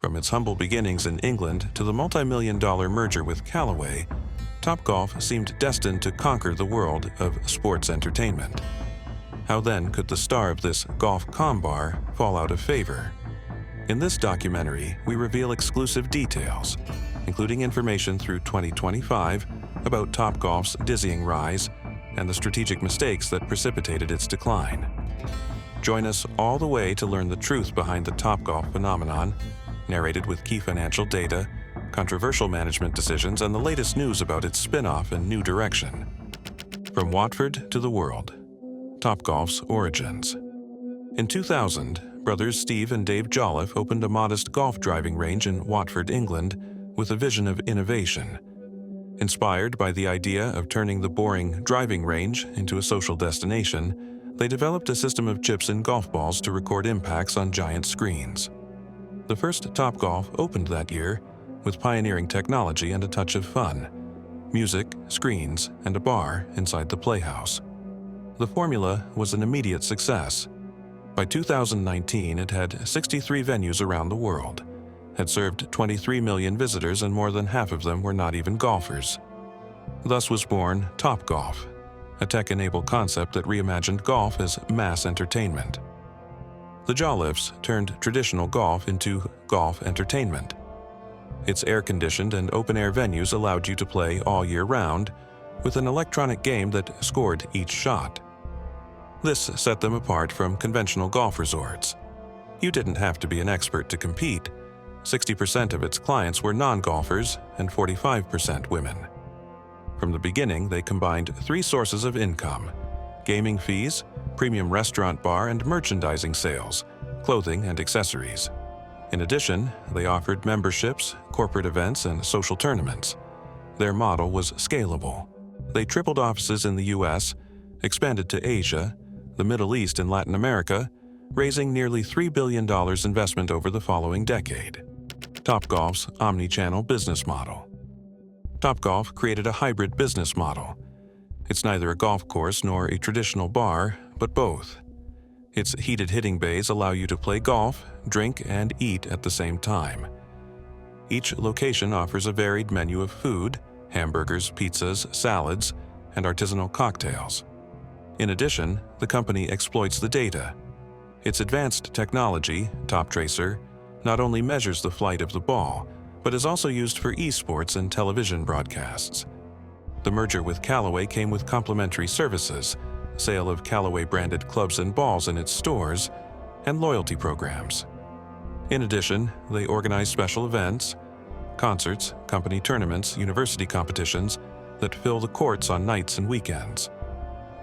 From its humble beginnings in England to the multi-million-dollar merger with Callaway, Topgolf seemed destined to conquer the world of sports entertainment. How then could the star of this golf bar fall out of favor? In this documentary, we reveal exclusive details, including information through 2025 about Topgolf's dizzying rise and the strategic mistakes that precipitated its decline. Join us all the way to learn the truth behind the Topgolf phenomenon, narrated with key financial data, controversial management decisions, and the latest news about its spin-off and new direction. From Watford to the world, Topgolf's origins. In 2000, brothers Steve and Dave Jolliffe opened a modest golf driving range in Watford, England, with a vision of innovation. Inspired by the idea of turning the boring driving range into a social destination, they developed a system of chips and golf balls to record impacts on giant screens. The first Topgolf opened that year with pioneering technology and a touch of fun: music, screens, and a bar inside the playhouse. The formula was an immediate success. By 2019, it had 63 venues around the world, had served 23 million visitors, and more than half of them were not even golfers. Thus was born Topgolf, a tech-enabled concept that reimagined golf as mass entertainment. The Jolliffes turned traditional golf into golf entertainment. Its air-conditioned and open-air venues allowed you to play all year round, with an electronic game that scored each shot. This set them apart from conventional golf resorts. You didn't have to be an expert to compete. 60% of its clients were non-golfers and 45% women. From the beginning, they combined three sources of income: gaming fees, premium restaurant bar and merchandising sales, clothing and accessories. In addition, they offered memberships, corporate events, and social tournaments. Their model was scalable. They tripled offices in the US, expanded to Asia, the Middle East, and Latin America, raising nearly $3 billion investment over the following decade. Topgolf's omni-channel business model. Topgolf created a hybrid business model. It's neither a golf course nor a traditional bar, but both. Its heated hitting bays allow you to play golf, drink, and eat at the same time. Each location offers a varied menu of food: hamburgers, pizzas, salads, and artisanal cocktails. In addition, the company exploits the data. Its advanced technology, TopTracer, not only measures the flight of the ball, but is also used for esports and television broadcasts. The merger with Callaway came with complimentary services, sale of Callaway-branded clubs and balls in its stores, and loyalty programs. In addition, they organize special events, concerts, company tournaments, university competitions that fill the courts on nights and weekends.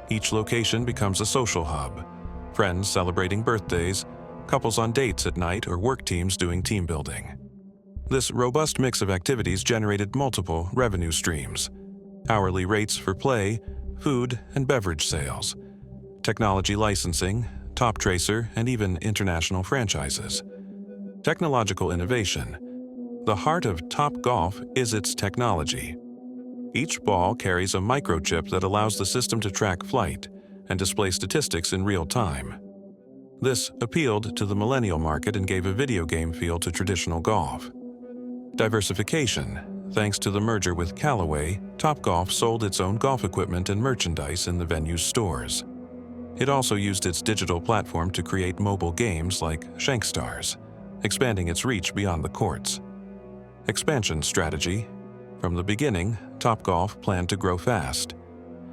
Each location becomes a social hub: friends celebrating birthdays, couples on dates at night, or work teams doing team building. This robust mix of activities generated multiple revenue streams: hourly rates for play, food and beverage sales, technology licensing, TopTracer, and even international franchises. Technological innovation. The heart of Topgolf is its technology. Each ball carries a microchip that allows the system to track flight and display statistics in real time. This appealed to the millennial market and gave a video game feel to traditional golf. Diversification. Thanks to the merger with Callaway, Topgolf sold its own golf equipment and merchandise in the venue's stores. It also used its digital platform to create mobile games like Shankstars, expanding its reach beyond the courts. Expansion strategy. From the beginning, Topgolf planned to grow fast.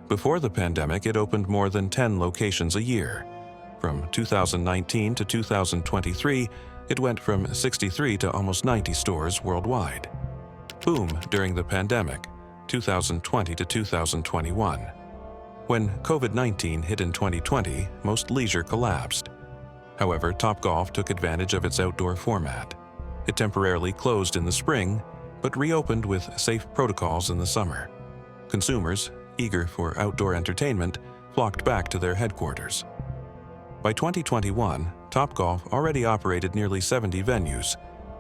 Before the pandemic, it opened more than 10 locations a year. From 2019 to 2023, it went from 63 to almost 90 stores worldwide. Boom during the pandemic, 2020 to 2021. When COVID-19 hit in 2020, most leisure collapsed. However, Topgolf took advantage of its outdoor format. It temporarily closed in the spring, but reopened with safe protocols in the summer. Consumers, eager for outdoor entertainment, flocked back to their headquarters. By 2021, Topgolf already operated nearly 70 venues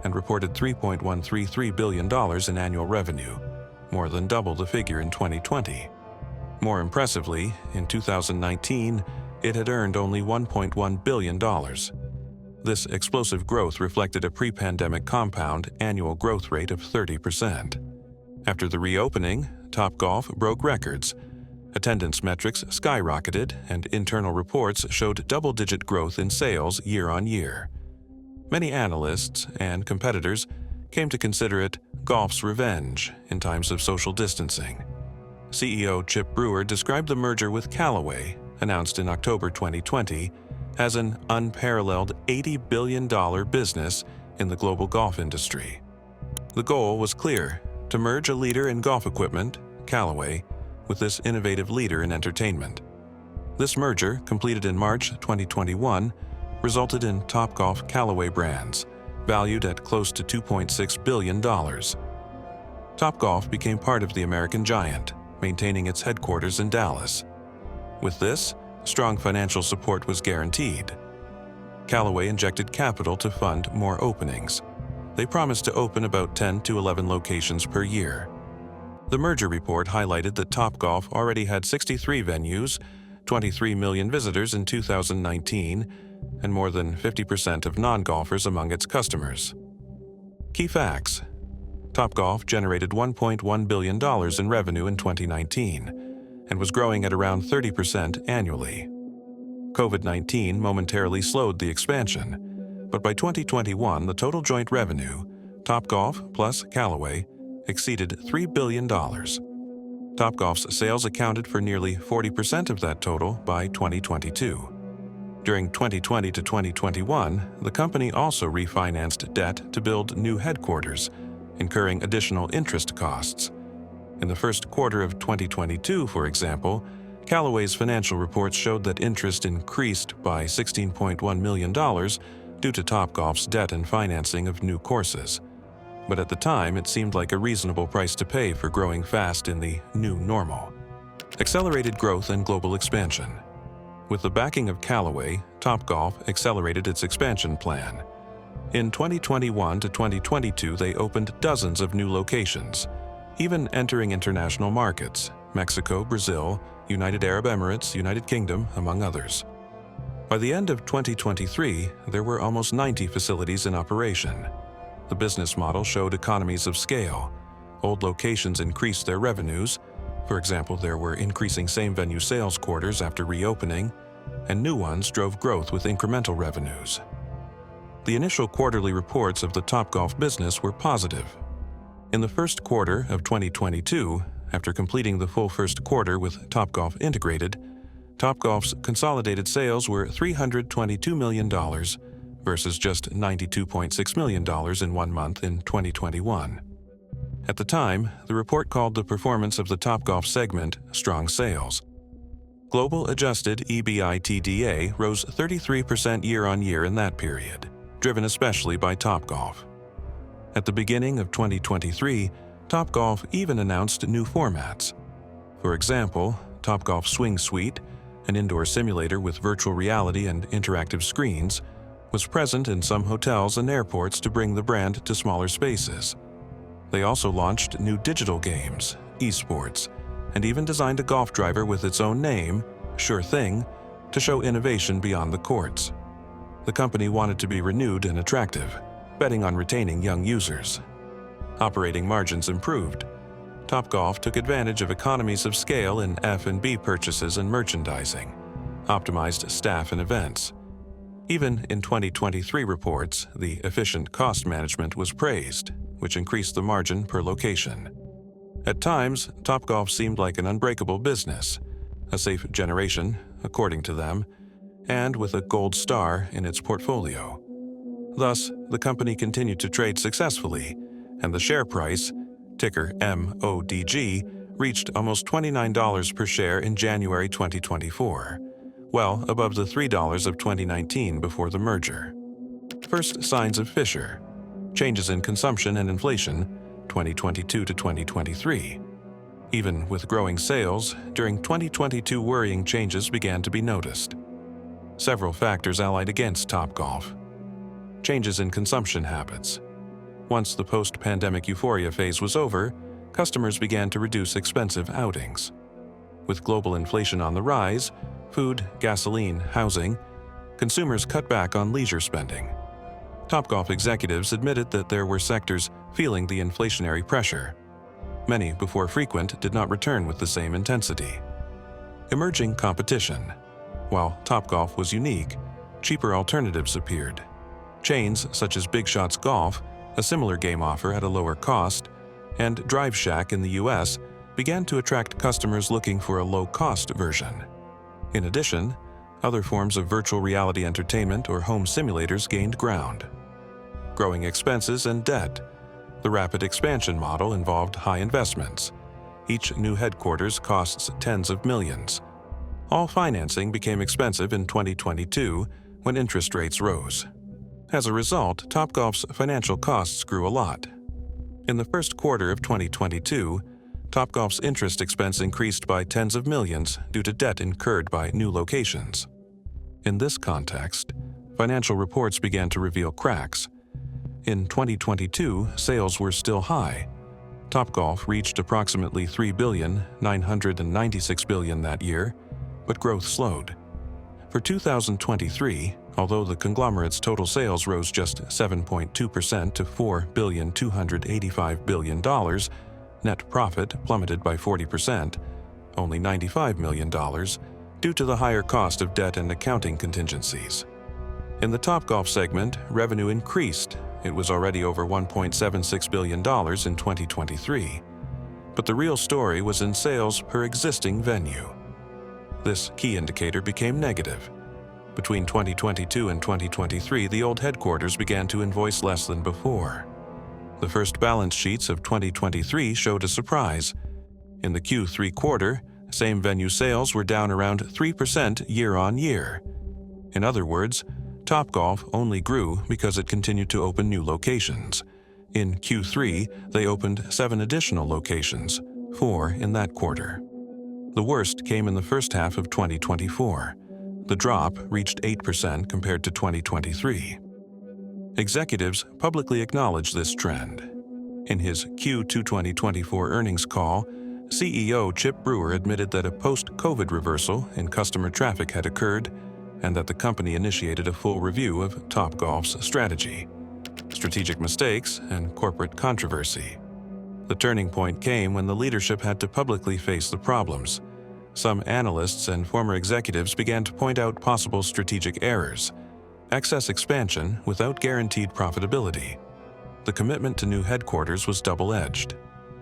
and reported $3.133 billion in annual revenue, more than double the figure in 2020. More impressively, in 2019, it had earned only $1.1 billion. This explosive growth reflected a pre-pandemic compound annual growth rate of 30%. After the reopening, Topgolf broke records. Attendance metrics skyrocketed, and internal reports showed double-digit growth in sales year on year. Many analysts and competitors came to consider it golf's revenge in times of social distancing. CEO Chip Brewer described the merger with Callaway, announced in October 2020, as an unparalleled $80 billion business in the global golf industry. The goal was clear: to merge a leader in golf equipment, Callaway, with this innovative leader in entertainment. This merger, completed in March 2021, resulted in Topgolf Callaway brands, valued at close to $2.6 billion. Topgolf became part of the American giant, maintaining its headquarters in Dallas. With this, strong financial support was guaranteed. Callaway injected capital to fund more openings. They promised to open about 10 to 11 locations per year. The merger report highlighted that Topgolf already had 63 venues, 23 million visitors in 2019, and more than 50% of non-golfers among its customers. Key facts: Topgolf generated $1.1 billion in revenue in 2019 and was growing at around 30% annually. COVID-19 momentarily slowed the expansion, but by 2021, the total joint revenue, Topgolf plus Callaway, exceeded $3 billion. Topgolf's sales accounted for nearly 40% of that total by 2022. During 2020 to 2021, the company also refinanced debt to build new headquarters, incurring additional interest costs. In the first quarter of 2022, for example, Callaway's financial reports showed that interest increased by $16.1 million due to Topgolf's debt and financing of new courses. But at the time, it seemed like a reasonable price to pay for growing fast in the new normal. Accelerated growth and global expansion. With the backing of Callaway, Topgolf accelerated its expansion plan. In 2021 to 2022, they opened dozens of new locations, even entering international markets: Mexico, Brazil, United Arab Emirates, United Kingdom, among others. By the end of 2023, there were almost 90 facilities in operation. The business model showed economies of scale. Old locations increased their revenues. For example, there were increasing same-venue sales quarters after reopening, and new ones drove growth with incremental revenues. The initial quarterly reports of the Topgolf business were positive. In the first quarter of 2022, after completing the full first quarter with Topgolf integrated, Topgolf's consolidated sales were $322 million versus just $92.6 million in 1 month in 2021. At the time, the report called the performance of the Topgolf segment strong sales. Global adjusted EBITDA rose 33% year-on-year in that period, driven especially by Topgolf. At the beginning of 2023, Topgolf even announced new formats. For example, Topgolf Swing Suite, an indoor simulator with virtual reality and interactive screens, was present in some hotels and airports to bring the brand to smaller spaces. They also launched new digital games, esports, and even designed a golf driver with its own name, Sure Thing, to show innovation beyond the courts. The company wanted to be renewed and attractive, betting on retaining young users. Operating margins improved. Topgolf took advantage of economies of scale in F&B purchases and merchandising, optimized staff and events. Even in 2023 reports, the efficient cost management was praised, which increased the margin per location. At times, Topgolf seemed like an unbreakable business, a safe generation, according to them, and with a gold star in its portfolio. Thus, the company continued to trade successfully, and the share price, ticker MODG, reached almost $29 per share in January 2024, well above the $3 of 2019 before the merger. First signs of fissure: changes in consumption and inflation, 2022 to 2023. Even with growing sales, during 2022 worrying changes began to be noticed. Several factors allied against Topgolf. Changes in consumption habits. Once the post-pandemic euphoria phase was over, customers began to reduce expensive outings. With global inflation on the rise, food, gasoline, housing, consumers cut back on leisure spending. Topgolf executives admitted that there were sectors feeling the inflationary pressure. Many, before frequent, did not return with the same intensity. Emerging competition. While Topgolf was unique, cheaper alternatives appeared. Chains such as Big Shots Golf, a similar game offer at a lower cost, and Drive Shack in the US began to attract customers looking for a low-cost version. In addition, other forms of virtual reality entertainment or home simulators gained ground. Growing expenses and debt. The rapid expansion model involved high investments. Each new headquarters costs tens of millions. All financing became expensive in 2022 when interest rates rose. As a result, Topgolf's financial costs grew a lot. In the first quarter of 2022, Topgolf's interest expense increased by tens of millions due to debt incurred by new locations. In this context, financial reports began to reveal cracks. In 2022, sales were still high. Topgolf reached approximately $3,996 billion that year, but growth slowed. For 2023, although the conglomerate's total sales rose just 7.2% to $4,285 billion, net profit plummeted by 40%, only $95 million, due to the higher cost of debt and accounting contingencies. In the Topgolf segment, revenue increased. It was already over $1.76 billion in 2023. But the real story was in sales per existing venue. This key indicator became negative. Between 2022 and 2023, the old headquarters began to invoice less than before. The first balance sheets of 2023 showed a surprise. In the Q3 quarter, same-venue sales were down around 3% year-on-year. In other words, Topgolf only grew because it continued to open new locations. In Q3, they opened 7 additional locations, 4 in that quarter. The worst came in the first half of 2024. The drop reached 8% compared to 2023. Executives publicly acknowledged this trend. In his Q2 2024 earnings call, CEO Chip Brewer admitted that a post-COVID reversal in customer traffic had occurred and that the company initiated a full review of Topgolf's strategy, strategic mistakes, and corporate controversy. The turning point came when the leadership had to publicly face the problems. Some analysts and former executives began to point out possible strategic errors, excess expansion without guaranteed profitability. The commitment to new headquarters was double-edged.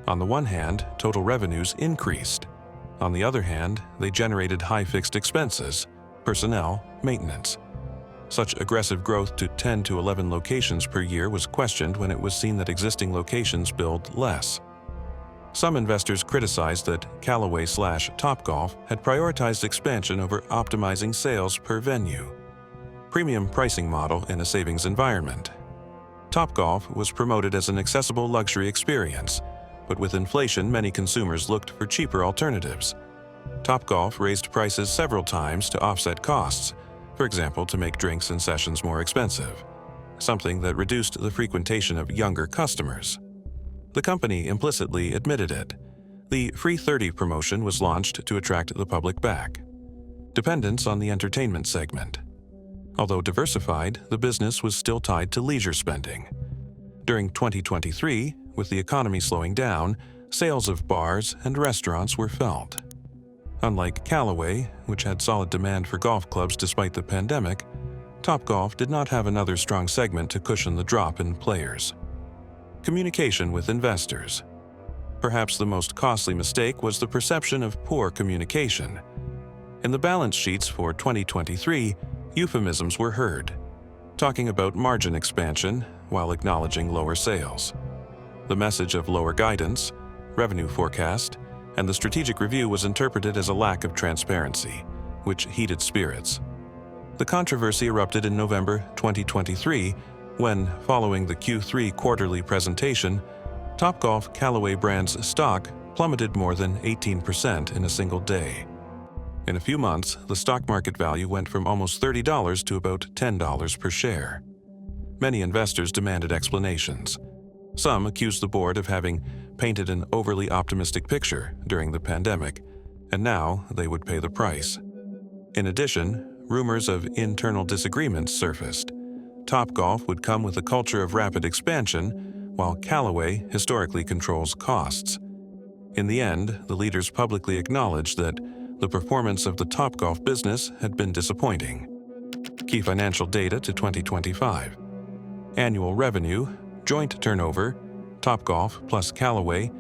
On the one hand, total revenues increased. On the other hand, they generated high fixed expenses, personnel, maintenance. Such aggressive growth to 10 to 11 locations per year was questioned when it was seen that existing locations build less. Some investors criticized that Callaway/Topgolf had prioritized expansion over optimizing sales per venue. Premium pricing model in a savings environment. Topgolf was promoted as an accessible luxury experience, but with inflation, many consumers looked for cheaper alternatives. Topgolf raised prices several times to offset costs, for example, to make drinks and sessions more expensive, something that reduced the frequentation of younger customers. The company implicitly admitted it. The Free 30 promotion was launched to attract the public back. Dependence on the entertainment segment. Although diversified, the business was still tied to leisure spending. During 2023, with the economy slowing down, sales of bars and restaurants were felt. Unlike Callaway, which had solid demand for golf clubs despite the pandemic, Topgolf did not have another strong segment to cushion the drop in players. Communication with investors. Perhaps the most costly mistake was the perception of poor communication. In the balance sheets for 2023, euphemisms were heard, talking about margin expansion while acknowledging lower sales. The message of lower guidance, revenue forecast, and the strategic review was interpreted as a lack of transparency, which heated spirits. The controversy erupted in November 2023 when, following the Q3 quarterly presentation, Topgolf Callaway brand's stock plummeted more than 18% in a single day. In a few months, the stock market value went from almost $30 to about $10 per share. Many investors demanded explanations. Some accused the board of having painted an overly optimistic picture during the pandemic, and now they would pay the price. In addition, rumors of internal disagreements surfaced. Topgolf would come with a culture of rapid expansion, while Callaway historically controls costs. In the end, the leaders publicly acknowledged that the performance of the Topgolf business had been disappointing. Key financial data to 2025. Annual revenue, joint turnover, Topgolf plus Callaway,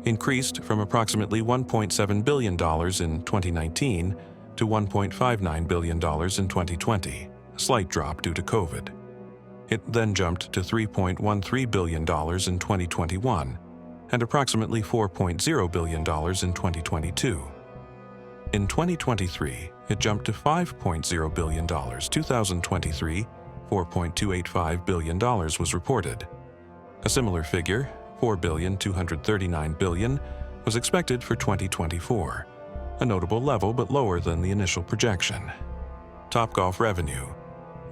increased from approximately $1.7 billion in 2019 to $1.59 billion in 2020, a slight drop due to COVID. It then jumped to $3.13 billion in 2021 and approximately $4.0 billion in 2022. In 2023, it jumped to $5.0 billion. 2023, $4.285 billion was reported. A similar figure, $4.239 billion, was expected for 2024, a notable level but lower than the initial projection. Topgolf revenue.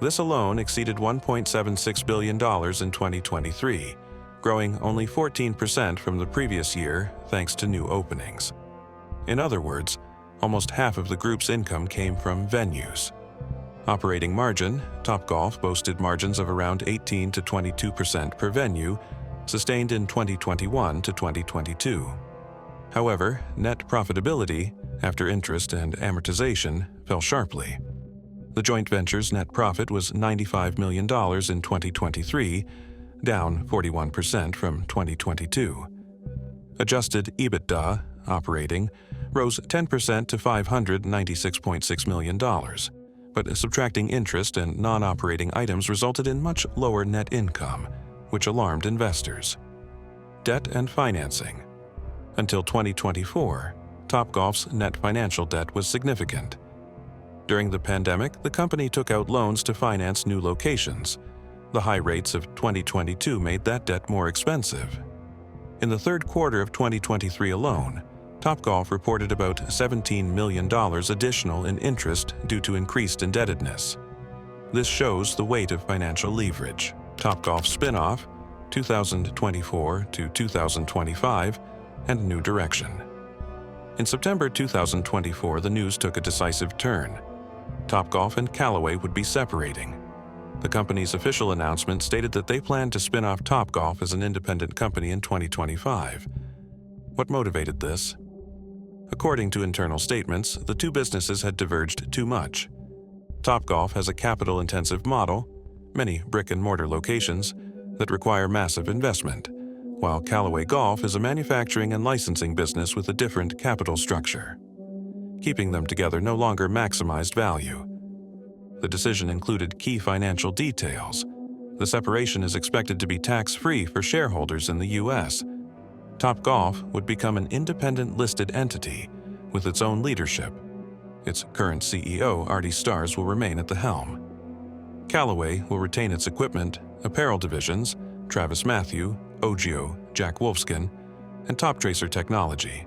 This alone exceeded $1.76 billion in 2023, growing only 14% from the previous year thanks to new openings. In other words, almost half of the group's income came from venues. Operating margin, Topgolf boasted margins of around 18 to 22% per venue, sustained in 2021 to 2022. However, net profitability, after interest and amortization, fell sharply. The joint venture's net profit was $95 million in 2023, down 41% from 2022. Adjusted EBITDA, operating, rose 10% to $596.6 million, but subtracting interest and non-operating items resulted in much lower net income, which alarmed investors. Debt and financing. Until 2024, Topgolf's net financial debt was significant. During the pandemic, the company took out loans to finance new locations. The high rates of 2022 made that debt more expensive. In the third quarter of 2023 alone, Topgolf reported about $17 million additional in interest due to increased indebtedness. This shows the weight of financial leverage. Topgolf spin-off, 2024 to 2025, and new direction. In September 2024, the news took a decisive turn. Topgolf and Callaway would be separating. The company's official announcement stated that they planned to spin off Topgolf as an independent company in 2025. What motivated this? According to internal statements, the two businesses had diverged too much. Topgolf has a capital-intensive model, many brick-and-mortar locations, that require massive investment, while Callaway Golf is a manufacturing and licensing business with a different capital structure. Keeping them together no longer maximized value. The decision included key financial details. The separation is expected to be tax-free for shareholders in the U.S. Topgolf would become an independent listed entity with its own leadership. Its current CEO, Artie Starrs, will remain at the helm. Callaway will retain its equipment, apparel divisions, Travis Matthew, Ogio, Jack Wolfskin, and Toptracer technology.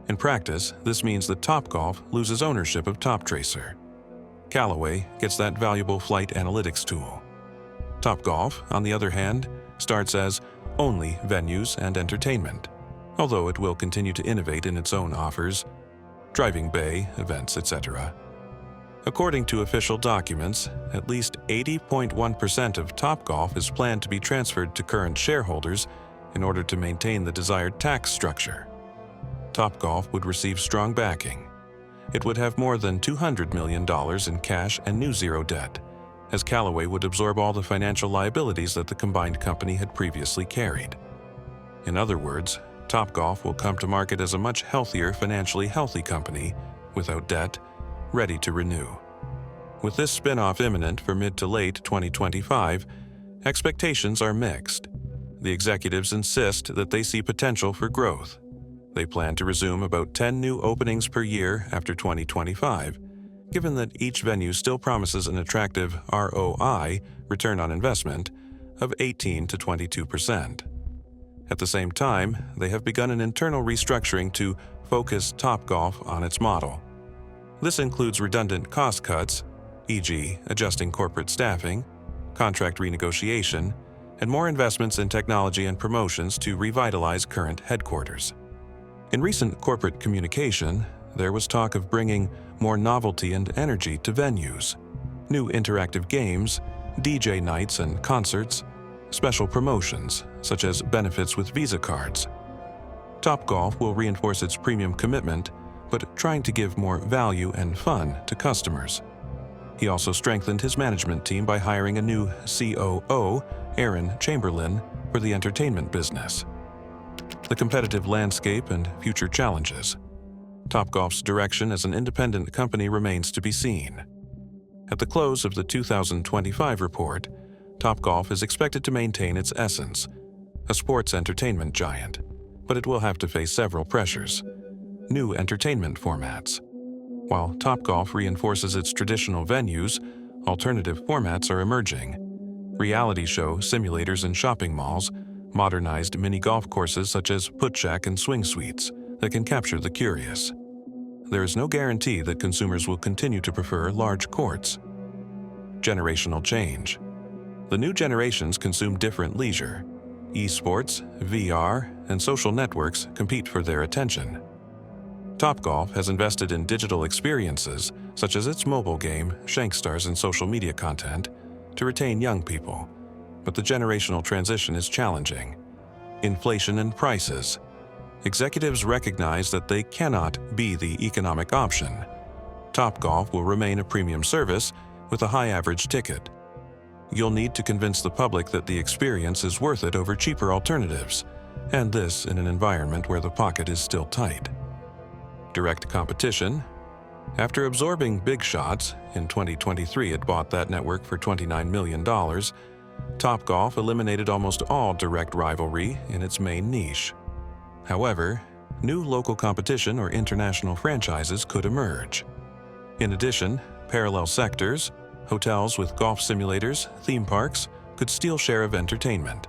In practice, this means that Topgolf loses ownership of Toptracer. Callaway gets that valuable flight analytics tool. Topgolf, on the other hand, starts as only venues and entertainment, although it will continue to innovate in its own offers, driving bay, events, etc. According to official documents, at least 80.1% of Topgolf is planned to be transferred to current shareholders in order to maintain the desired tax structure. Topgolf would receive strong backing. It would have more than $200 million in cash and new zero debt, as Callaway would absorb all the financial liabilities that the combined company had previously carried. In other words, Topgolf will come to market as a much healthier, financially healthy company, without debt, ready to renew. With this spin-off imminent for mid to late 2025, expectations are mixed. The executives insist that they see potential for growth. They plan to resume about 10 new openings per year after 2025, given that each venue still promises an attractive ROI, return on investment, of 18 to 22%. At the same time, they have begun an internal restructuring to focus Topgolf on its model. This includes redundant cost cuts, e.g., adjusting corporate staffing, contract renegotiation, and more investments in technology and promotions to revitalize current headquarters. In recent corporate communication, there was talk of bringing more novelty and energy to venues. New interactive games, DJ nights and concerts, special promotions, such as benefits with Visa cards. Topgolf will reinforce its premium commitment, but trying to give more value and fun to customers. He also strengthened his management team by hiring a new COO, Aaron Chamberlain, for the entertainment business. The competitive landscape and future challenges. Topgolf's direction as an independent company remains to be seen. At the close of the 2025 report, Topgolf is expected to maintain its essence, a sports entertainment giant, but it will have to face several pressures. New entertainment formats. While Topgolf reinforces its traditional venues, alternative formats are emerging. Reality show simulators in shopping malls, modernized mini golf courses such as put-shack and swing suites that can capture the curious. There is no guarantee that consumers will continue to prefer large courts. Generational change. The new generations consume different leisure. Esports, VR, and social networks compete for their attention. Topgolf has invested in digital experiences, such as its mobile game, Shankstars, and social media content, to retain young people. But the generational transition is challenging. Inflation and prices. Executives recognize that they cannot be the economic option. Topgolf will remain a premium service with a high average ticket. You'll need to convince the public that the experience is worth it over cheaper alternatives, and this in an environment where the pocket is still tight. Direct competition. After absorbing Big Shots, in 2023 it bought that network for $29 million, Topgolf eliminated almost all direct rivalry in its main niche. However, new local competition or international franchises could emerge. In addition, parallel sectors, hotels with golf simulators, theme parks, could steal share of entertainment.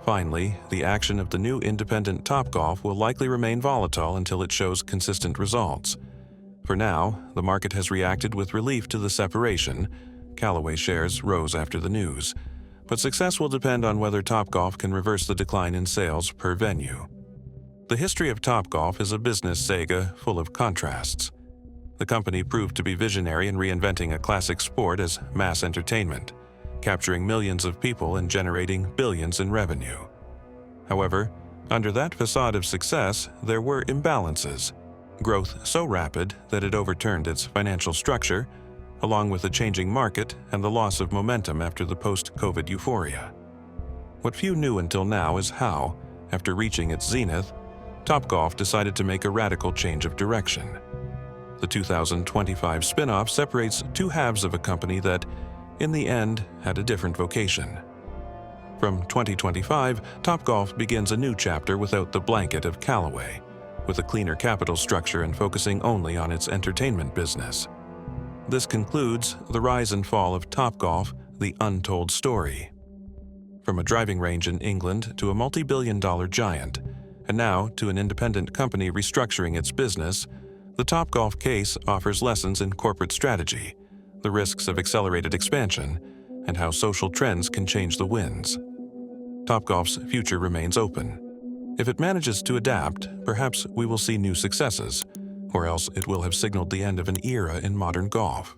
Finally, the action of the new independent Topgolf will likely remain volatile until it shows consistent results. For now, the market has reacted with relief to the separation. Callaway shares rose after the news, but success will depend on whether Topgolf can reverse the decline in sales per venue. The history of Topgolf is a business saga full of contrasts. The company proved to be visionary in reinventing a classic sport as mass entertainment, capturing millions of people and generating billions in revenue. However, under that facade of success, there were imbalances. Growth so rapid that it overturned its financial structure, along with a changing market and the loss of momentum after the post-COVID euphoria. What few knew until now is how, after reaching its zenith, Topgolf decided to make a radical change of direction. The 2025 spin-off separates two halves of a company that, in the end, had a different vocation. From 2025, Topgolf begins a new chapter without the blanket of Callaway, with a cleaner capital structure and focusing only on its entertainment business. This concludes the rise and fall of Topgolf, the untold story. From a driving range in England to a multi-billion-dollar giant, and now to an independent company restructuring its business, the Topgolf case offers lessons in corporate strategy, the risks of accelerated expansion, and how social trends can change the winds. Topgolf's future remains open. If it manages to adapt, perhaps we will see new successes, or else it will have signaled the end of an era in modern golf.